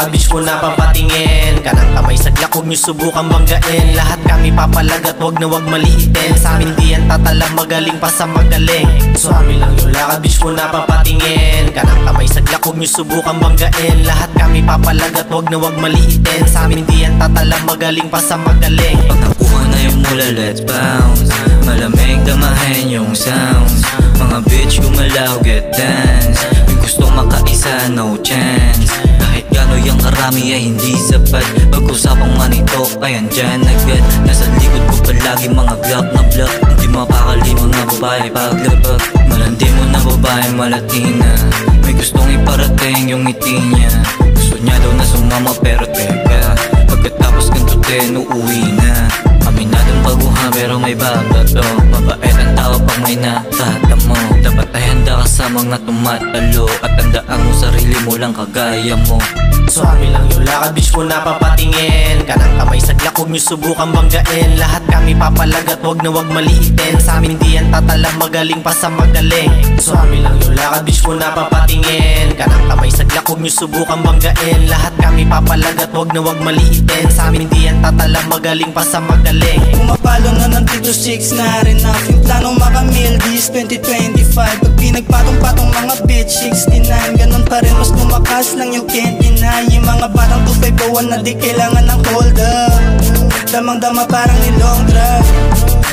Bitch ko na papatingin, kanang kamay saglak, huwag nyo subukan banggain. Lahat kami papalagat, wag na wag maliitin. Sa amin di yan tatalang, magaling pa sa magaling. So amin lang yung lakad, bitch ko na papatingin, kanang kamay saglak, huwag nyo subukan banggain. Lahat kami papalagat, wag na wag maliitin. Sa amin di yan tatalang, magaling pa sa magaling. Pag nakuha na yung mula, let's bounce. Malamig damahin yung sounds. Mga bitch gumalaw, get dance. Yung gustong makaisa, no chance. Kahit gano'n yung karami ay hindi sapat. Pag-usapang manito ay andyan agad. Nasa likod ko palagi mga glock na block. Hindi mapakali mga babae paglabag. Malandi mo na babae malatina. May gustong iparating yung ngiti niya. Gusto niya daw na sumama pero teka, pagkatapos ganito uuwi na. Aminadong baguhan pero may babato. Mabait ang tao pag may natatamo. Dapat ay handa ka sa mga tumatalo. At tandaan mo sarili mo lang kagaya mo. So amin lang yung lakad, bitch ko na papatingin, kanang kamay saglak, huwag nyo subukan banggain. Lahat kami papalagat, wag na wag maliitin. Sa amin di yan tatalang, magaling pa sa magaling. So amin lang yung lakad, bitch ko na papatingin, kanang kamay saglak, huwag nyo subukan banggain. Lahat kami papalagat, wag na wag maliitin. Sa amin di yan tatalang, magaling pa sa magaling. Pumapalo na ng 3 to 6 na rin na yung planong makamil this 2025. Pag pinagpatong-patong mga bitch 69, ganon pa rin, mas lumakas lang yung can't deny. Yung mga batang 251 na di kailangan ng hold up. Damang-dama parang nilong drug.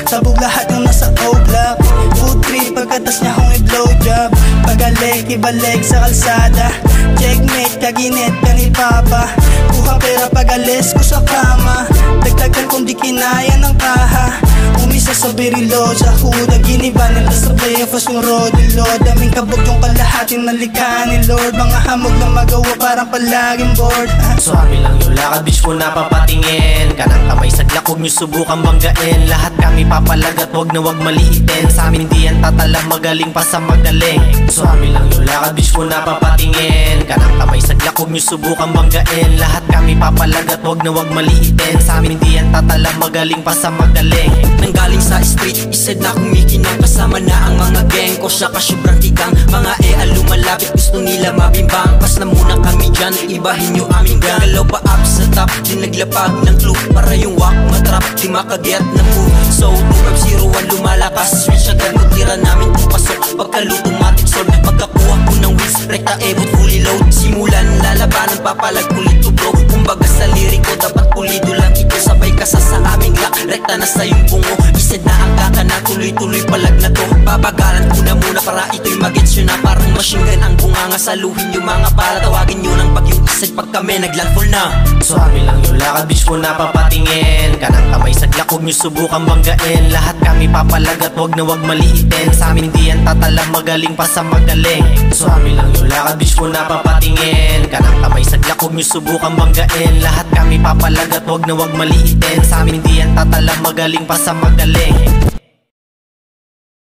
Sabog lahat ng nasa O-block. Food trip pagkatas niya kong i-blowjob. Pagalig, ibalik sa kalsada. Checkmate, kaginit ka ni Papa. Kuha pera pagalis ko sa kama. Dagdagan kung di kinaya ng kaha. Umisa sa berilo, sa huda. Giniba nila sa breakfast yung rodilo. Daming kabog yung kalahati na likha ni Lord. Mga hamog na magawa parang palaging bored. So amin lang yung lakad, bitch ko na papatingin, kanang kamay saglak, huwag nyo subukan banggain. Lahat kami papalagat, wag na wag maliitin. Sa amin di yan tatalang, magaling pa sa magaling. So amin lang yung lakad, bitch ko na papatingin, kanang kamay saglak, huwag nyo subukan banggain. Lahat kami papalagat, wag na wag maliitin. Sa amin di yan tatalang, magaling pa sa magaling. Nanggaling sa street, isad na kumikinang. Kasama na ang mga gang ko, siya kasyubrang tigang. Mga lumalapit, gusto nila mabimbang. Pas na muna kami dyan, ibahin nyo aming gang. Galaw pa up sa top, di naglapag ng clue. Para yung walk matrap, di makaget na move. So 2501 lumalakas, switch agad mo tira namin kung pasok. Pagkaluto matic sword, pagkakuha ko ng wheels, rekta ebot fully load. Simulan lalabanan, papalag ulit to bro. Kumbaga sa liriko, dapat pulido lang ito. Sabay ka sa aming lock, rekta na sa yung bungo. Isad na ang kaka na tuloy-tuloy palag na to. Babagalan ko na muna para ito'y magets yun na. Parang machine gun ang bunganga, saluhin yung mga bala. Tawagin nyo ng bagyong isad pag kami naglandfall na. So amin lang yung lakad, bitch ko na papatingin, kanang kamay saglak, huwag nyo subukan banggain. Lahat kami papalagat, wag na wag maliitin. Sa amin di yan tatalang, magaling pa sa magaling. So amin lang yung lakad, bitch ko na papatingin, kanang kamay saglak, huwag nyo subukan banggain. Lahat kami papalagat, wag na wag maliitin. Sa amin di yan tatalang, magaling pa sa magaling.